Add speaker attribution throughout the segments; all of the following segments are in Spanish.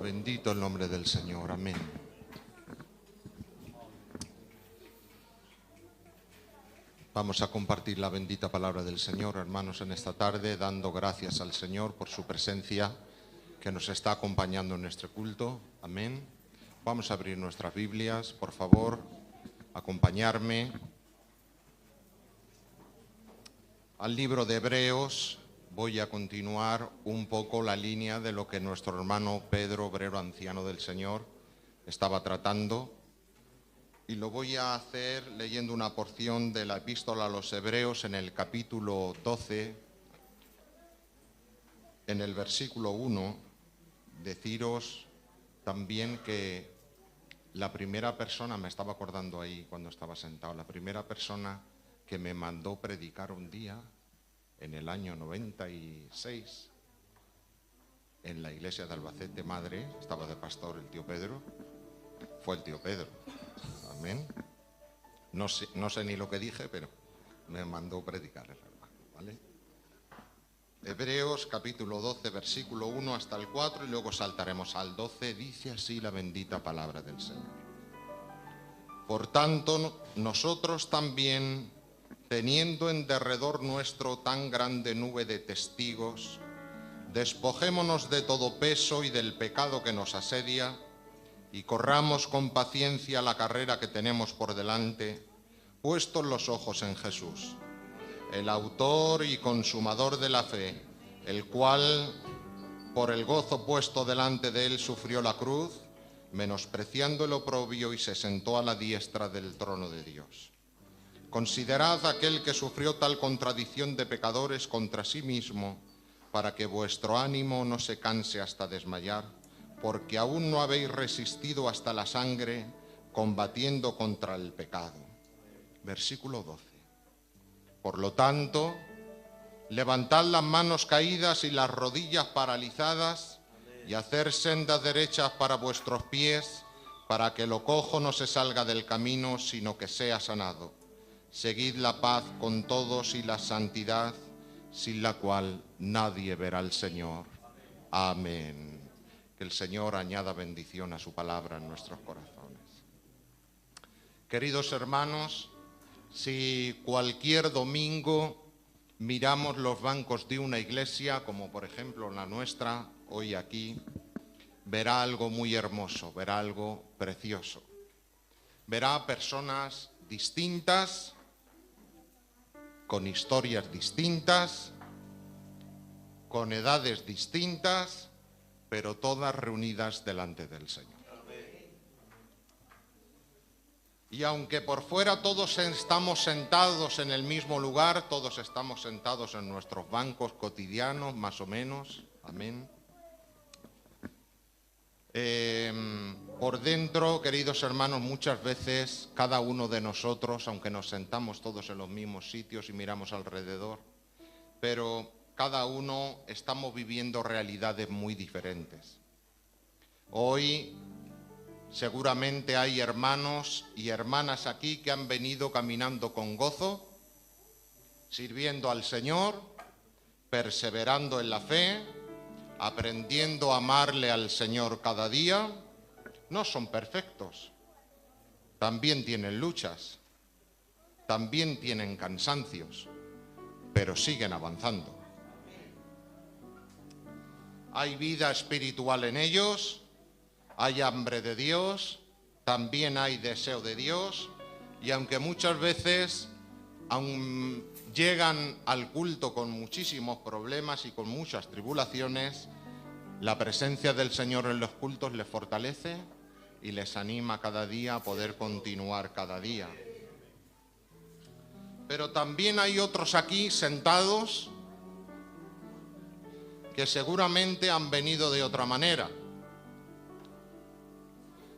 Speaker 1: Bendito el nombre del Señor. Amén. Vamos a compartir la bendita palabra del Señor, hermanos, en esta tarde, dando gracias al Señor por su presencia que nos está acompañando en nuestro culto. Amén. Vamos a abrir nuestras Biblias, por favor, acompañarme al libro de Hebreos. Voy a continuar un poco la línea de lo que nuestro hermano Pedro, obrero anciano del Señor, estaba tratando. Y lo voy a hacer leyendo una porción de la epístola a los Hebreos en el capítulo 12, en el versículo 1. Deciros también que la primera persona, me estaba acordando ahí cuando estaba sentado, la primera persona que me mandó predicar un día, en el año 96, en la iglesia de Albacete Madre, estaba de pastor el tío Pedro, fue el tío Pedro. Amén. No sé ni lo que dije, pero me mandó predicar el hermano, ¿vale? Hebreos capítulo 12, versículo 1 hasta el 4, y luego saltaremos al 12. Dice así la bendita palabra del Señor. Por tanto, nosotros también, teniendo en derredor nuestro tan grande nube de testigos, despojémonos de todo peso y del pecado que nos asedia, y corramos con paciencia la carrera que tenemos por delante, puestos los ojos en Jesús, el autor y consumador de la fe, el cual, por el gozo puesto delante de él, sufrió la cruz, menospreciando el oprobio, y se sentó a la diestra del trono de Dios. Considerad aquel que sufrió tal contradicción de pecadores contra sí mismo, para que vuestro ánimo no se canse hasta desmayar, porque aún no habéis resistido hasta la sangre, combatiendo contra el pecado. Versículo 12. Por lo tanto, levantad las manos caídas y las rodillas paralizadas, y hacer sendas derechas para vuestros pies, para que lo cojo no se salga del camino, sino que sea sanado. Seguid la paz con todos y la santidad, sin la cual nadie verá al Señor. Amén. Que el Señor añada bendición a su palabra en nuestros corazones. Queridos hermanos, si cualquier domingo miramos los bancos de una iglesia, como por ejemplo la nuestra, hoy aquí, verá algo muy hermoso, verá algo precioso. Verá personas distintas, con historias distintas, con edades distintas, pero todas reunidas delante del Señor. Y aunque por fuera todos estamos sentados en el mismo lugar, todos estamos sentados en nuestros bancos cotidianos, más o menos, amén. Por dentro, queridos hermanos, muchas veces cada uno de nosotros, aunque nos sentamos todos en los mismos sitios y miramos alrededor, pero cada uno estamos viviendo realidades muy diferentes. Hoy seguramente hay hermanos y hermanas aquí que han venido caminando con gozo, sirviendo al Señor, perseverando en la fe, aprendiendo a amarle al Señor cada día. No son perfectos, también tienen luchas, también tienen cansancios, pero siguen avanzando. Hay vida espiritual en ellos, hay hambre de Dios, también hay deseo de Dios, y aunque muchas veces llegan al culto con muchísimos problemas y con muchas tribulaciones, la presencia del Señor en los cultos les fortalece y les anima cada día a poder continuar cada día. Pero también hay otros aquí sentados que seguramente han venido de otra manera.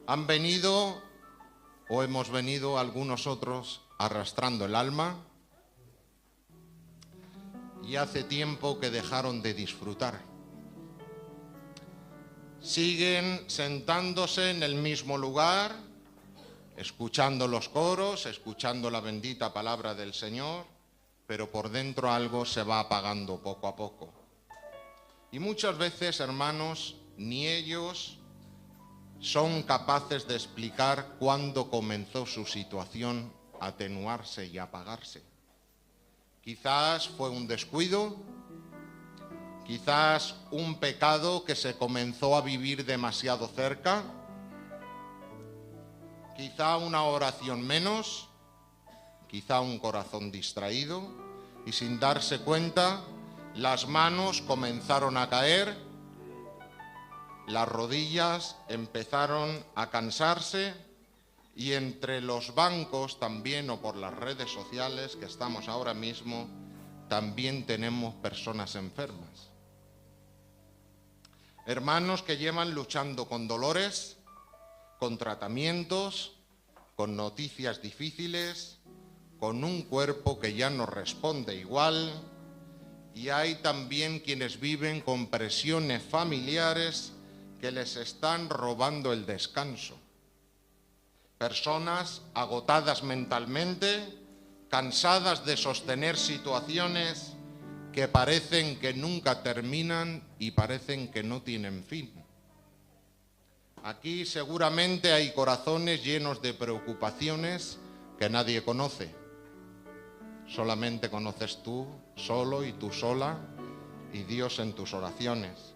Speaker 1: Han venido, o hemos venido algunos otros, arrastrando el alma, y hace tiempo que dejaron de disfrutar. Siguen sentándose en el mismo lugar, escuchando los coros, escuchando la bendita palabra del Señor, pero por dentro algo se va apagando poco a poco. Y muchas veces, hermanos, ni ellos son capaces de explicar cuándo comenzó su situación a atenuarse y a apagarse. Quizás fue un descuido, quizás un pecado que se comenzó a vivir demasiado cerca, quizá una oración menos, quizá un corazón distraído, y sin darse cuenta, las manos comenzaron a caer, las rodillas empezaron a cansarse, y entre los bancos también, o por las redes sociales que estamos ahora mismo, también tenemos personas enfermas. Hermanos que llevan luchando con dolores, con tratamientos, con noticias difíciles, con un cuerpo que ya no responde igual, y hay también quienes viven con presiones familiares que les están robando el descanso. Personas agotadas mentalmente, cansadas de sostener situaciones que parecen que nunca terminan y parecen que no tienen fin. Aquí seguramente hay corazones llenos de preocupaciones que nadie conoce. Solamente conoces tú solo y tú sola y Dios en tus oraciones.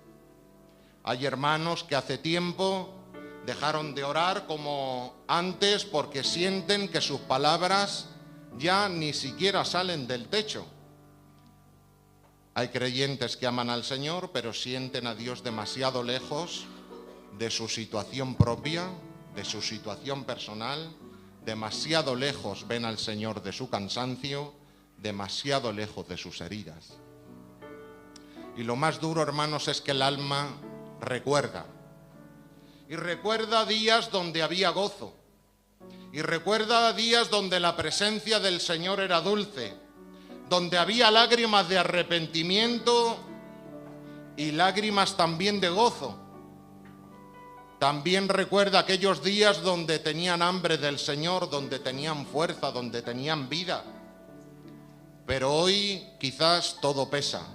Speaker 1: Hay hermanos que hace tiempo dejaron de orar como antes porque sienten que sus palabras ya ni siquiera salen del techo. Hay creyentes que aman al Señor, pero sienten a Dios demasiado lejos de su situación propia, de su situación personal, demasiado lejos ven al Señor de su cansancio, demasiado lejos de sus heridas. Y lo más duro, hermanos, es que el alma recuerda. Y recuerda días donde había gozo. Y recuerda días donde la presencia del Señor era dulce, donde había lágrimas de arrepentimiento y lágrimas también de gozo. También recuerda aquellos días donde tenían hambre del Señor, donde tenían fuerza, donde tenían vida. Pero hoy quizás todo pesa.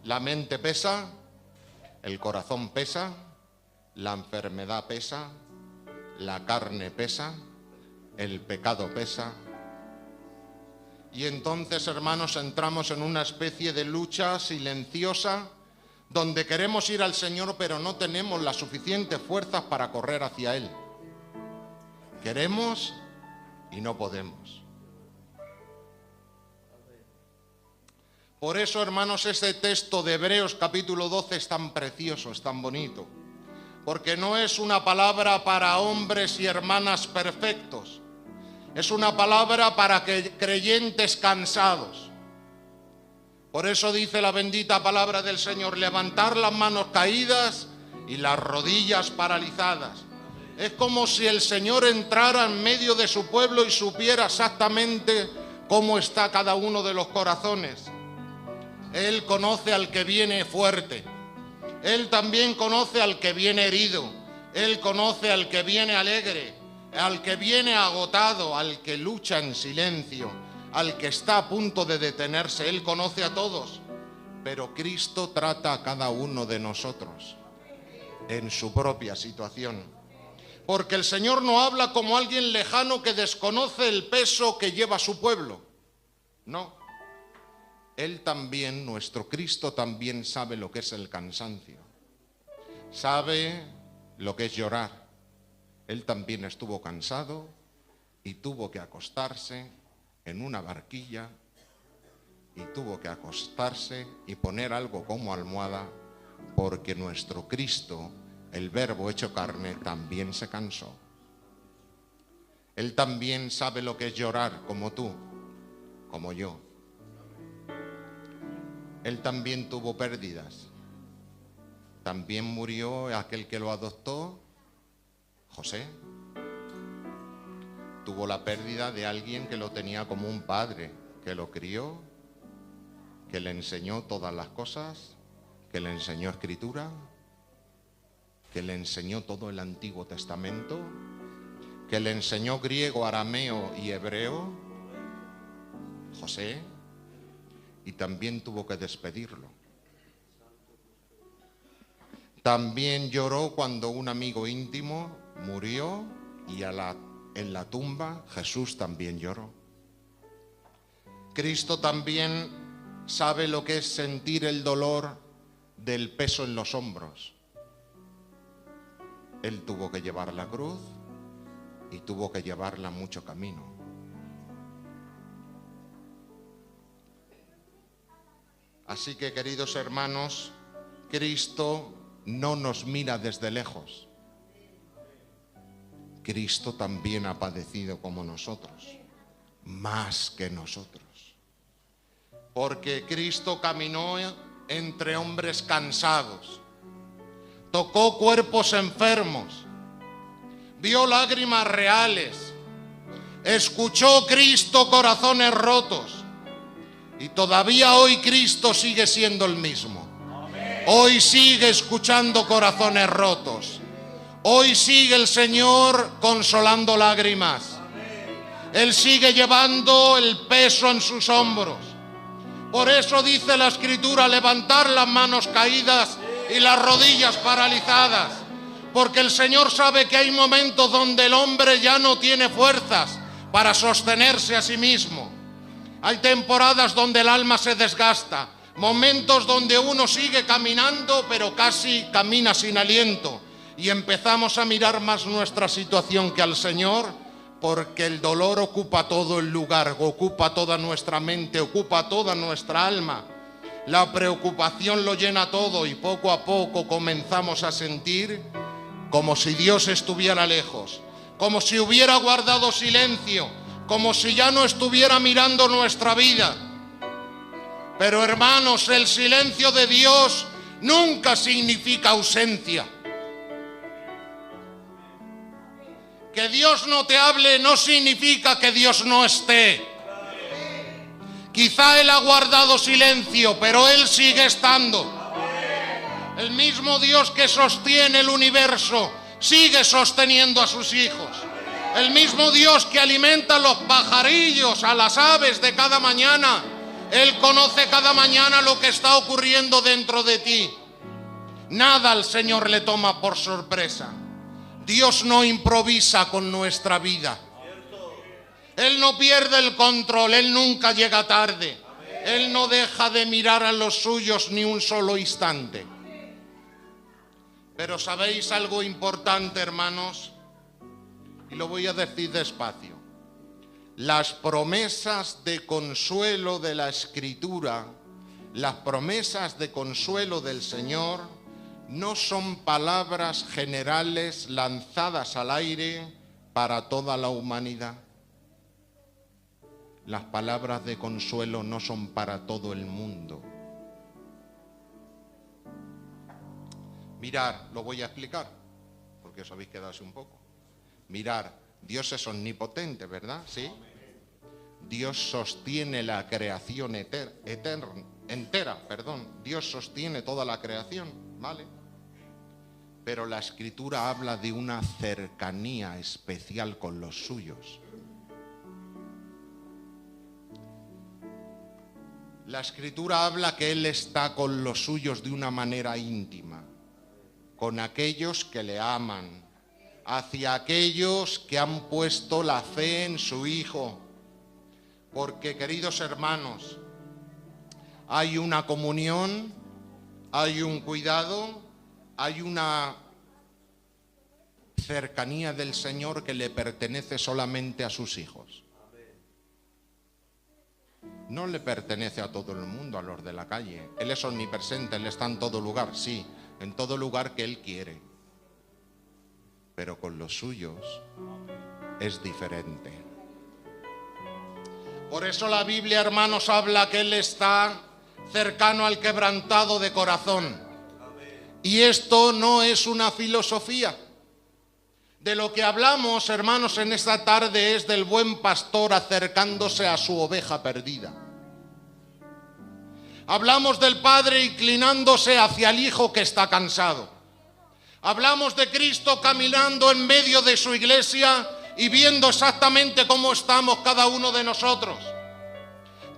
Speaker 1: La mente pesa, el corazón pesa, la enfermedad pesa, la carne pesa, el pecado pesa. Y entonces, hermanos, entramos en una especie de lucha silenciosa donde queremos ir al Señor, pero no tenemos las suficientes fuerzas para correr hacia Él. Queremos y no podemos. Por eso, hermanos, este texto de Hebreos capítulo 12 es tan precioso, es tan bonito. Porque no es una palabra para hombres y hermanas perfectos. Es una palabra para creyentes cansados. Por eso dice la bendita palabra del Señor: levantar las manos caídas y las rodillas paralizadas. Es como si el Señor entrara en medio de su pueblo y supiera exactamente cómo está cada uno de los corazones. Él conoce al que viene fuerte. Él también conoce al que viene herido. Él conoce al que viene alegre, al que viene agotado, al que lucha en silencio, al que está a punto de detenerse. Él conoce a todos, pero Cristo trata a cada uno de nosotros en su propia situación. Porque el Señor no habla como alguien lejano que desconoce el peso que lleva su pueblo. No. Él también, nuestro Cristo también sabe lo que es el cansancio. Sabe lo que es llorar. Él también estuvo cansado y tuvo que acostarse en una barquilla y tuvo que acostarse y poner algo como almohada, porque nuestro Cristo, el Verbo hecho carne, también se cansó. Él también sabe lo que es llorar, como tú, como yo. Él también tuvo pérdidas. También murió aquel que lo adoptó, José. Tuvo la pérdida de alguien que lo tenía como un padre, que lo crió, que le enseñó todas las cosas, que le enseñó escritura, que le enseñó todo el Antiguo Testamento, que le enseñó griego, arameo y hebreo, José. Y también tuvo que despedirlo. También lloró cuando un amigo íntimo murió y en la tumba Jesús también lloró. Cristo también sabe lo que es sentir el dolor del peso en los hombros. Él tuvo que llevar la cruz y tuvo que llevarla mucho camino. Así que, queridos hermanos, Cristo no nos mira desde lejos. Cristo también ha padecido como nosotros, más que nosotros. Porque Cristo caminó entre hombres cansados, tocó cuerpos enfermos, vio lágrimas reales, escuchó Cristo corazones rotos. Y todavía hoy Cristo sigue siendo el mismo. Hoy sigue escuchando corazones rotos. Hoy sigue el Señor consolando lágrimas. Él sigue llevando el peso en sus hombros. Por eso dice la Escritura, levantar las manos caídas y las rodillas paralizadas. Porque el Señor sabe que hay momentos donde el hombre ya no tiene fuerzas para sostenerse a sí mismo. Hay temporadas donde el alma se desgasta, momentos donde uno sigue caminando pero casi camina sin aliento, y empezamos a mirar más nuestra situación que al Señor, porque el dolor ocupa todo el lugar, ocupa toda nuestra mente, ocupa toda nuestra alma. La preocupación lo llena todo y poco a poco comenzamos a sentir como si Dios estuviera lejos, como si hubiera guardado silencio, como si ya no estuviera mirando nuestra vida. Pero hermanos, el silencio de Dios nunca significa ausencia. Que Dios no te hable no significa que Dios no esté. Quizá Él ha guardado silencio, pero Él sigue estando. El mismo Dios que sostiene el universo sigue sosteniendo a sus hijos. El mismo Dios que alimenta a los pajarillos, a las aves de cada mañana, Él conoce cada mañana lo que está ocurriendo dentro de ti. Nada al Señor le toma por sorpresa. Dios no improvisa con nuestra vida. Él no pierde el control, Él nunca llega tarde. Él no deja de mirar a los suyos ni un solo instante. Pero ¿sabéis algo importante, hermanos? Y lo voy a decir despacio. Las promesas de consuelo de la Escritura, las promesas de consuelo del Señor, no son palabras generales lanzadas al aire para toda la humanidad. Las palabras de consuelo no son para todo el mundo. Mirad, lo voy a explicar, porque os habéis quedado así un poco. Mirad, Dios es omnipotente, ¿verdad? ¿Sí? Dios sostiene la creación entera. Dios sostiene toda la creación, ¿vale? Pero la Escritura habla de una cercanía especial con los suyos. La Escritura habla que Él está con los suyos de una manera íntima, con aquellos que le aman, hacia aquellos que han puesto la fe en su Hijo. Porque, queridos hermanos, hay una comunión, hay un cuidado, hay una cercanía del Señor que le pertenece solamente a sus hijos. No le pertenece a todo el mundo, a los de la calle. Él es omnipresente, Él está en todo lugar, sí, en todo lugar que Él quiere. Pero con los suyos es diferente. Por eso la Biblia, hermanos, habla que Él está cercano al quebrantado de corazón. Y esto no es una filosofía. De lo que hablamos, hermanos, en esta tarde es del buen pastor acercándose a su oveja perdida. Hablamos del Padre inclinándose hacia el Hijo que está cansado. Hablamos de Cristo caminando en medio de su iglesia y viendo exactamente cómo estamos cada uno de nosotros.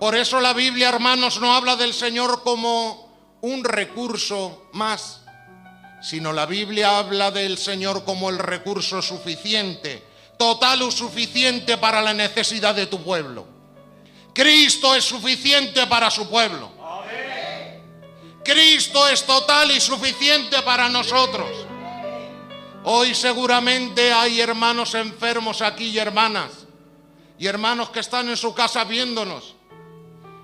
Speaker 1: Por eso la Biblia, hermanos, no habla del Señor como un recurso más, sino la Biblia habla del Señor como el recurso suficiente, total o suficiente para la necesidad de tu pueblo. Cristo es suficiente para su pueblo. Cristo es total y suficiente para nosotros. Hoy seguramente hay hermanos enfermos aquí y hermanos que están en su casa viéndonos.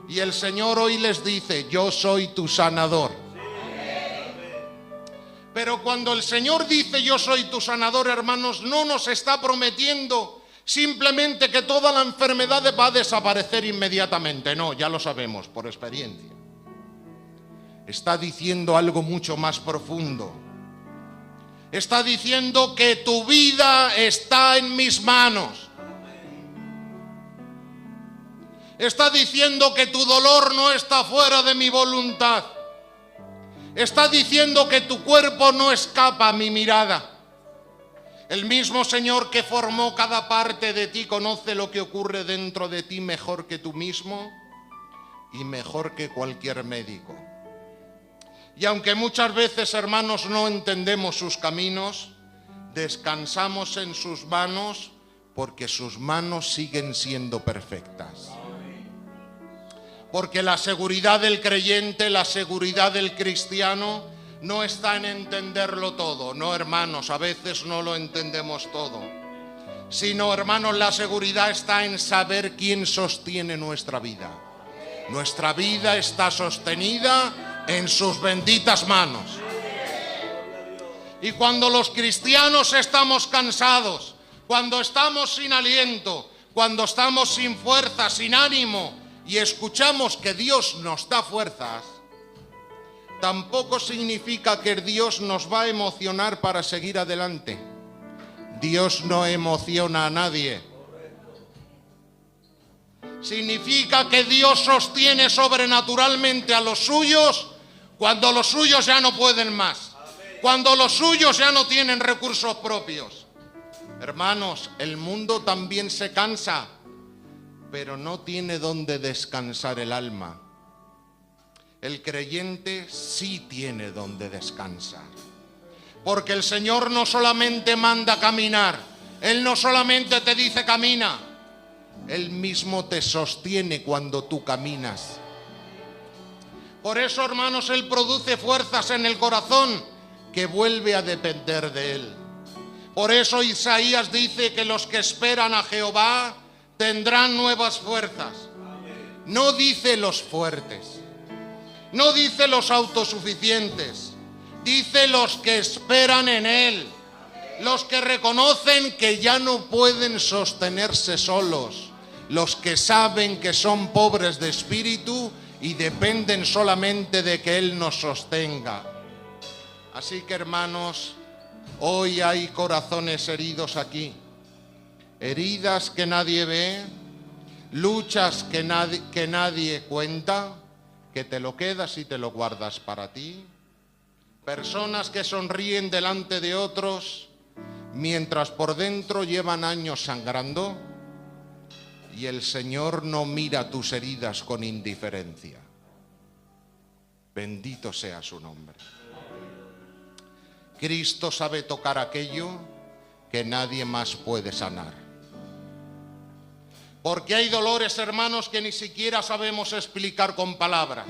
Speaker 1: Y el Señor hoy les dice: yo soy tu sanador. Pero cuando el Señor dice yo soy tu sanador, hermanos, no nos está prometiendo simplemente que toda la enfermedad va a desaparecer inmediatamente. No, ya lo sabemos por experiencia. Está diciendo algo mucho más profundo. Está diciendo que tu vida está en mis manos. Está diciendo que tu dolor no está fuera de mi voluntad. Está diciendo que tu cuerpo no escapa a mi mirada. El mismo Señor que formó cada parte de ti conoce lo que ocurre dentro de ti mejor que tú mismo y mejor que cualquier médico. Y aunque muchas veces, hermanos, no entendemos sus caminos, descansamos en sus manos porque sus manos siguen siendo perfectas. Porque la seguridad del creyente, la seguridad del cristiano, no está en entenderlo todo. No, hermanos, a veces no lo entendemos todo. Sino, hermanos, la seguridad está en saber quién sostiene nuestra vida. Nuestra vida está sostenida en sus benditas manos. Y cuando los cristianos estamos cansados, cuando estamos sin aliento, cuando estamos sin fuerza, sin ánimo, y escuchamos que Dios nos da fuerzas, tampoco significa que Dios nos va a emocionar para seguir adelante. Dios no emociona a nadie. Significa que Dios sostiene sobrenaturalmente a los suyos cuando los suyos ya no pueden más, cuando los suyos ya no tienen recursos propios. Hermanos, el mundo también se cansa, pero no tiene dónde descansar el alma. El creyente sí tiene dónde descansar. Porque el Señor no solamente manda caminar, Él no solamente te dice camina, Él mismo te sostiene cuando tú caminas. Por eso, hermanos, Él produce fuerzas en el corazón que vuelve a depender de Él. Por eso Isaías dice que los que esperan a Jehová tendrán nuevas fuerzas. No dice los fuertes, no dice los autosuficientes, dice los que esperan en Él, los que reconocen que ya no pueden sostenerse solos, los que saben que son pobres de espíritu y dependen solamente de que Él nos sostenga. Así que, hermanos, hoy hay corazones heridos aquí. Heridas que nadie ve, luchas que nadie cuenta, que te lo quedas y te lo guardas para ti. Personas que sonríen delante de otros, mientras por dentro llevan años sangrando, y el Señor no mira tus heridas con indiferencia. Bendito sea su nombre. Cristo sabe tocar aquello que nadie más puede sanar. Porque hay dolores, hermanos, que ni siquiera sabemos explicar con palabras.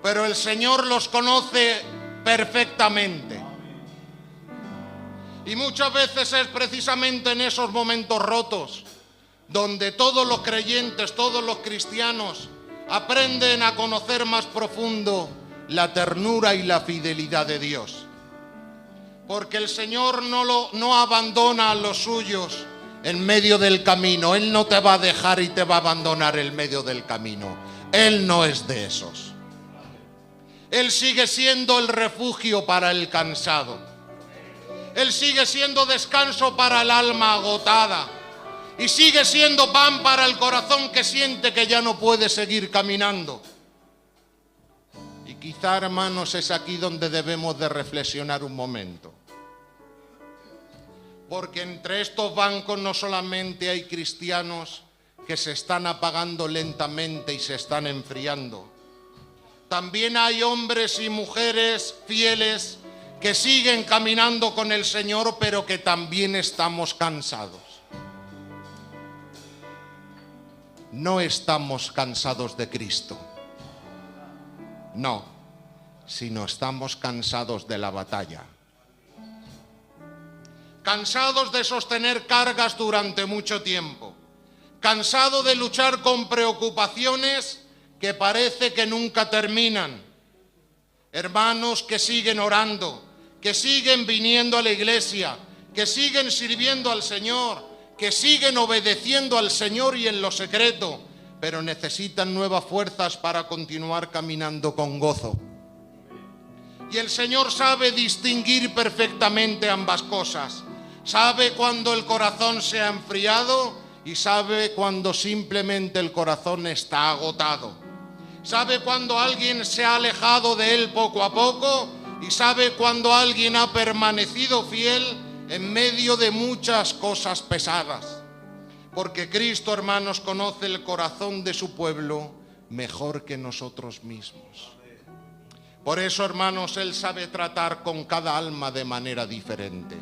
Speaker 1: Pero el Señor los conoce perfectamente. Y muchas veces es precisamente en esos momentos rotos donde todos los creyentes, todos los cristianos aprenden a conocer más profundo la ternura y la fidelidad de Dios. Porque el Señor no abandona a los suyos en medio del camino. Él no te va a dejar y te va a abandonar en medio del camino. Él no es de esos. Él sigue siendo el refugio para el cansado. Él sigue siendo descanso para el alma agotada. Y sigue siendo pan para el corazón que siente que ya no puede seguir caminando. Y quizá, hermanos, es aquí donde debemos de reflexionar un momento. Porque entre estos bancos no solamente hay cristianos que se están apagando lentamente y se están enfriando. También hay hombres y mujeres fieles que siguen caminando con el Señor, pero que también estamos cansados. No estamos cansados de Cristo, no, sino estamos cansados de la batalla. Cansados de sostener cargas durante mucho tiempo. Cansado de luchar con preocupaciones que parece que nunca terminan. Hermanos que siguen orando, que siguen viniendo a la iglesia, que siguen sirviendo al Señor, que siguen obedeciendo al Señor y en lo secreto, pero necesitan nuevas fuerzas para continuar caminando con gozo. Y el Señor sabe distinguir perfectamente ambas cosas. Sabe cuando el corazón se ha enfriado y sabe cuando simplemente el corazón está agotado. Sabe cuando alguien se ha alejado de Él poco a poco y sabe cuando alguien ha permanecido fiel en medio de muchas cosas pesadas. Porque Cristo, hermanos, conoce el corazón de su pueblo mejor que nosotros mismos. Por eso, hermanos, Él sabe tratar con cada alma de manera diferente.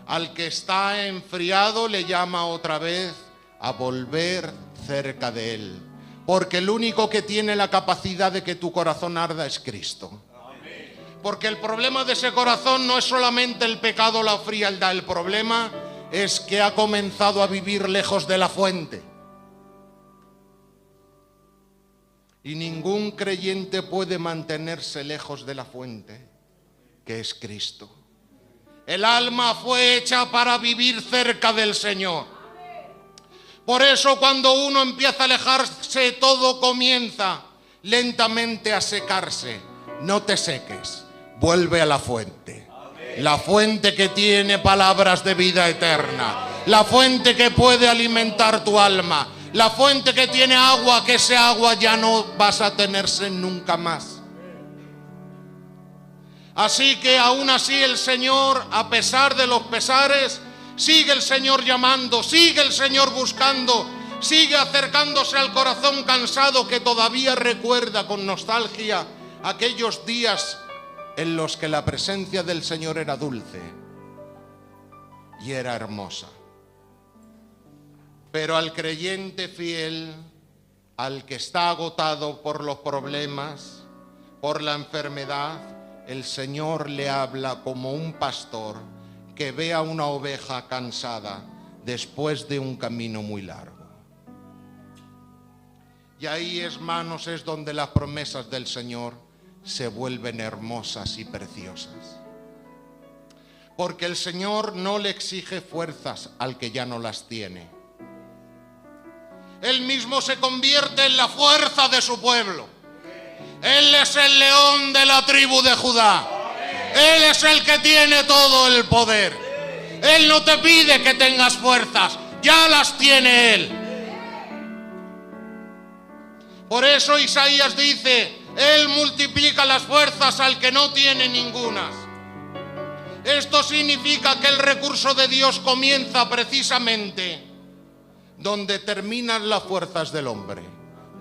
Speaker 1: Al que está enfriado le llama otra vez a volver cerca de Él. Porque el único que tiene la capacidad de que tu corazón arda es Cristo. Porque el problema de ese corazón no es solamente el pecado o la frialdad. El problema es que ha comenzado a vivir lejos de la fuente. Y ningún creyente puede mantenerse lejos de la fuente, que es Cristo. El alma fue hecha para vivir cerca del Señor. Por eso cuando uno empieza a alejarse, todo comienza lentamente a secarse. No te seques, vuelve a la fuente. La fuente que tiene palabras de vida eterna. La fuente que puede alimentar tu alma. La fuente que tiene agua, que ese agua ya no vas a tenerse nunca más. Así que aún así el Señor, a pesar de los pesares, sigue el Señor llamando, sigue el Señor buscando, sigue acercándose al corazón cansado que todavía recuerda con nostalgia aquellos días en los que la presencia del Señor era dulce y era hermosa. Pero al creyente fiel, al que está agotado por los problemas, por la enfermedad, el Señor le habla como un pastor que ve a una oveja cansada después de un camino muy largo. Y ahí, hermanos, es donde las promesas del Señor se vuelven hermosas y preciosas. Porque el Señor no le exige fuerzas al que ya no las tiene. Él mismo se convierte en la fuerza de su pueblo. Él es el león de la tribu de Judá. Él es el que tiene todo el poder. Él no te pide que tengas fuerzas, ya las tiene Él. Por eso Isaías dice: Él multiplica las fuerzas al que no tiene ningunas. Esto significa que el recurso de Dios comienza precisamente donde terminan las fuerzas del hombre.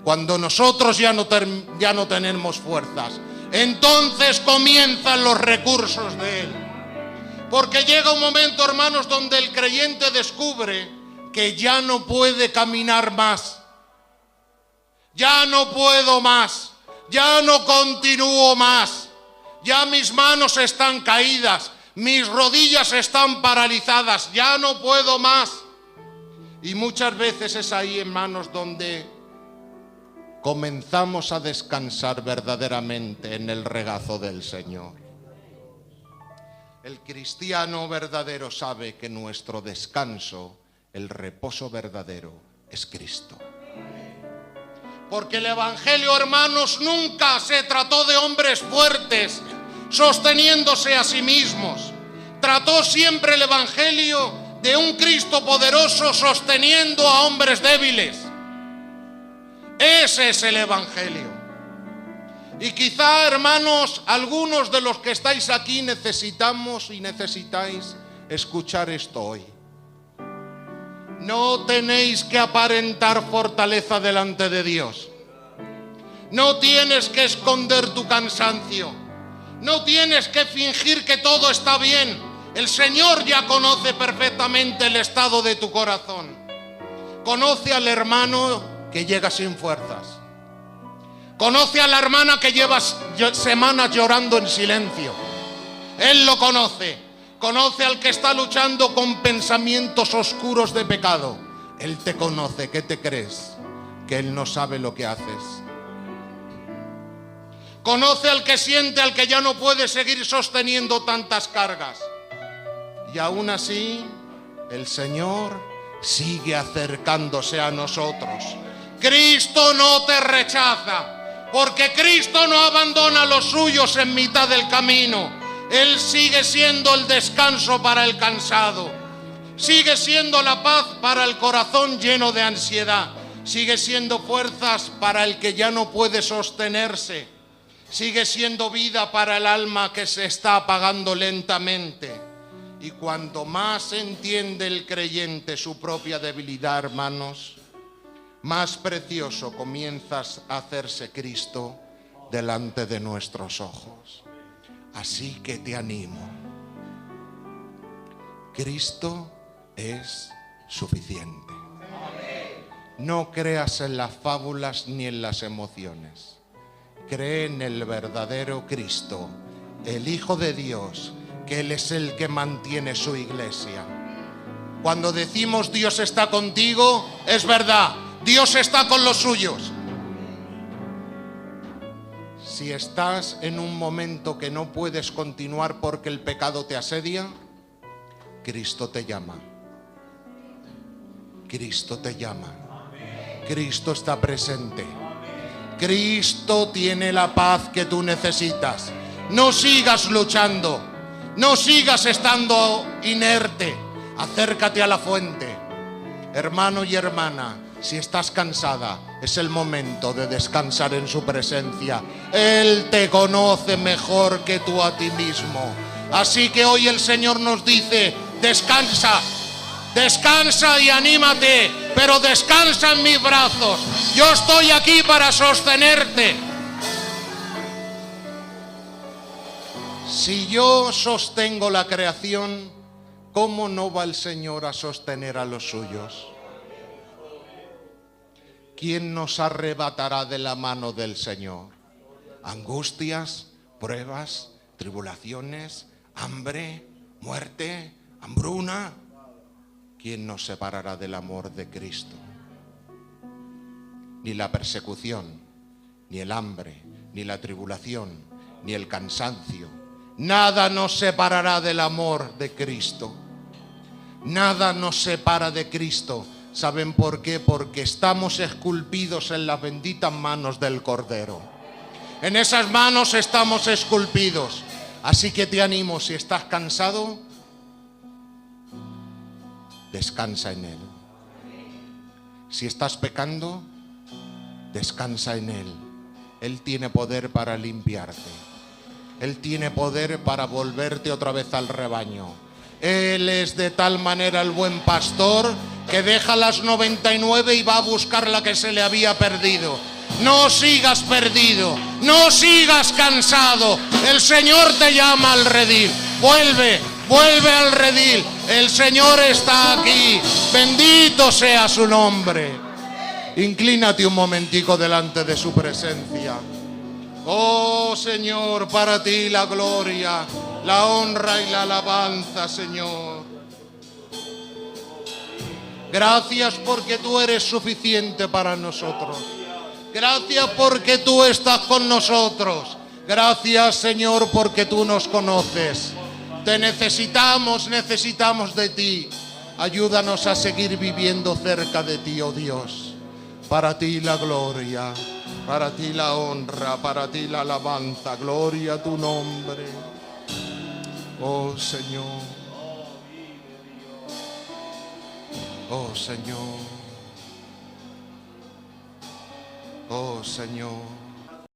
Speaker 1: Cuando nosotros ya no tenemos fuerzas, entonces comienzan los recursos de Él. Porque llega un momento, hermanos, donde el creyente descubre que ya no puede caminar más. Ya no puedo más. Ya no continúo más. Ya mis manos están caídas. Mis rodillas están paralizadas. Ya no puedo más. Y muchas veces es ahí, hermanos, donde comenzamos a descansar verdaderamente en el regazo del Señor. El cristiano verdadero sabe que nuestro descanso, el reposo verdadero, es Cristo. Porque el Evangelio, hermanos, nunca se trató de hombres fuertes sosteniéndose a sí mismos. Trató siempre el Evangelio de un Cristo poderoso sosteniendo a hombres débiles. Ese es el Evangelio. Y quizá, hermanos, algunos de los que estáis aquí necesitamos y necesitáis escuchar esto hoy. No tenéis que aparentar fortaleza delante de Dios. No tienes que esconder tu cansancio. No tienes que fingir que todo está bien. El Señor ya conoce perfectamente el estado de tu corazón. Conoce al hermano que llega sin fuerzas. Conoce a la hermana que lleva semanas llorando en silencio. Él lo conoce. Conoce al que está luchando con pensamientos oscuros de pecado. Él te conoce. ¿Qué te crees? Que Él no sabe lo que haces. Conoce al que siente, al que ya no puede seguir sosteniendo tantas cargas. Y aún así, el Señor sigue acercándose a nosotros. Cristo no te rechaza, porque Cristo no abandona a los suyos en mitad del camino. Él sigue siendo el descanso para el cansado. Sigue siendo la paz para el corazón lleno de ansiedad. Sigue siendo fuerzas para el que ya no puede sostenerse. Sigue siendo vida para el alma que se está apagando lentamente. Y cuanto más entiende el creyente su propia debilidad, hermanos, más precioso comienzas a hacerse Cristo delante de nuestros ojos. Así que te animo. Cristo es suficiente. No creas en las fábulas ni en las emociones. Cree en el verdadero Cristo, el Hijo de Dios, que Él es el que mantiene su iglesia. Cuando decimos Dios está contigo, es verdad, Dios está con los suyos. Si estás en un momento que no puedes continuar porque el pecado te asedia, Cristo te llama. Cristo te llama. Cristo está presente. Cristo tiene la paz que tú necesitas. No sigas luchando, no sigas estando inerte. Acércate a la fuente. Hermano y hermana, si estás cansada, es el momento de descansar en su presencia. Él te conoce mejor que tú a ti mismo. Así que hoy el Señor nos dice: descansa, descansa y anímate, pero descansa en mis brazos. Yo estoy aquí para sostenerte. Si yo sostengo la creación, ¿cómo no va el Señor a sostener a los suyos? ¿Quién nos arrebatará de la mano del Señor? Angustias, pruebas, tribulaciones, hambre, muerte, hambruna. ¿Quién nos separará del amor de Cristo? Ni la persecución, ni el hambre, ni la tribulación, ni el cansancio. Nada nos separará del amor de Cristo. Nada nos separa de Cristo. ¿Saben por qué? Porque estamos esculpidos en las benditas manos del Cordero. En esas manos estamos esculpidos. Así que te animo, si estás cansado, descansa en Él. Si estás pecando, descansa en Él. Él tiene poder para limpiarte. Él tiene poder para volverte otra vez al rebaño. Él es de tal manera el buen pastor que deja las 99 y va a buscar la que se le había perdido. No sigas perdido, no sigas cansado. El Señor te llama al redil. Vuelve al redil. El Señor está aquí. Bendito sea su nombre. Inclínate un momentico delante de su presencia. Oh Señor, para ti la gloria, la honra y la alabanza, Señor. Gracias porque tú eres suficiente para nosotros. Gracias porque tú estás con nosotros. Gracias, Señor, porque tú nos conoces. Te necesitamos de ti. Ayúdanos a seguir viviendo cerca de ti, oh Dios. Para ti la gloria, para ti la honra, para ti la alabanza. Gloria a tu nombre. Oh Señor. Oh Señor. Oh Señor.